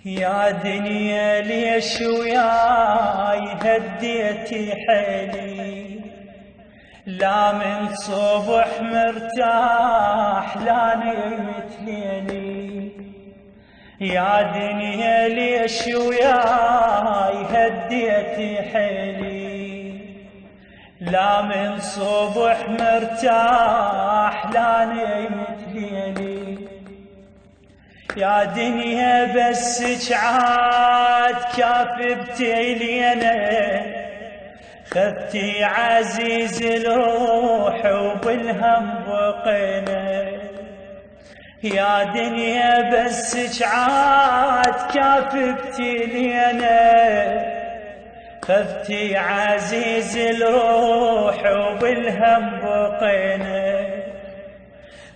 يا دنيا ليش وياي هديتي حيلي، لا من صبح مرتاح لا نمت ليلي. يا دنيا ليش وياي هديتي حيلي، لا من صبح مرتاح لا نمت ليلي. يا دنيا بس عاد كافبتي لينا، خذتي عزيز الروح وبالهم بقينا. يا دنيا بس عاد كافبتي لينا، خذتي عزيز الروح وبالهم بقينا.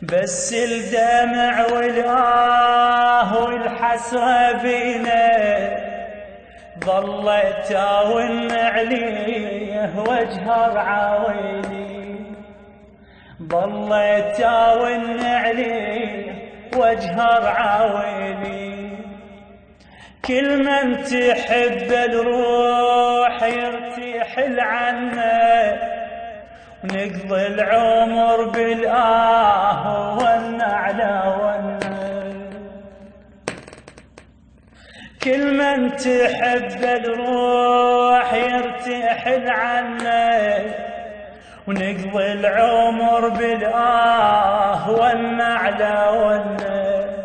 بس الدمع والآه والحسرة بينا، ظلت أون عليه واجهر عويلي، ظلت أون عليه واجهر عويلي. كل من تحب الروح يرتحل عنه، ونقضي العمر بالآه والنعلى والنعل. كل من تحب الروح يرتحل عنه، ونقضي العمر بالآه والنعلى والنعل.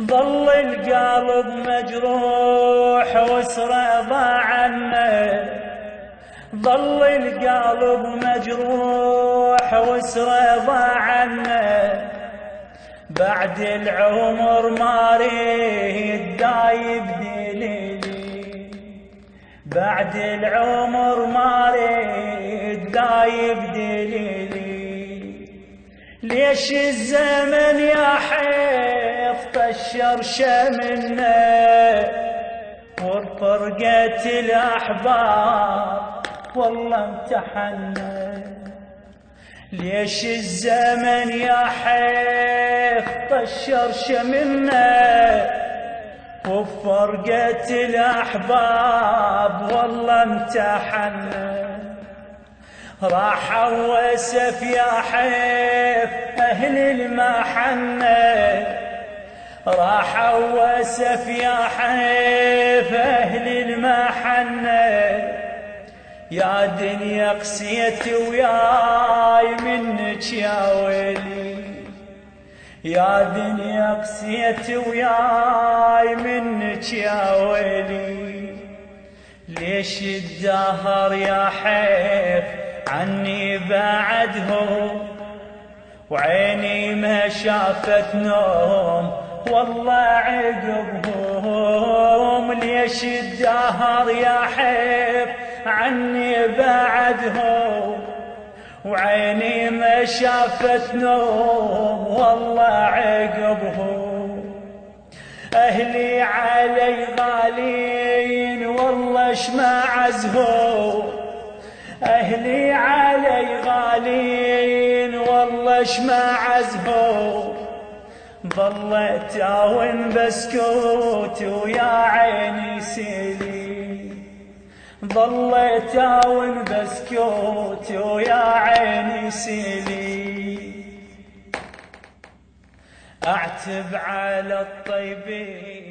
ظل القلب مجروح وسره ضاع عنه، ظل القلب مجروح وسره ضاع عنه. بعد العمر ما ريد دايب دليلي، بعد العمر ما ريد دايب دليلي. ليش الزمن يا حيف طشر شمنا، وفرقة الأحباب والله امتحنا. ليش الزمن يا حيف طشر شمنا، وفرقة الأحباب والله امتحنا. راح وسف يا حيف أهل المحنة، راح وسف يا حيف أهل المحنة. يا دنيا قسيت وياي منك يا ويلي، يا دنيا قسيت وياي منك يا ويلي. ليش الدهر يا حيف عني بعده، وعيني ما شافت نوم والله عقبهم. ليش الدهر يا حيف عني بعدهم، وعيني ما شافت نوم والله عقبهم. أهلي علي غالين والله شما عزهم، أهلي علي غالين والله شما عزهم. ظلت أون بسكوت ويا عيني سيلي، ظلت أون بسكوت ويا عيني سيلي. أعتب على الطيبين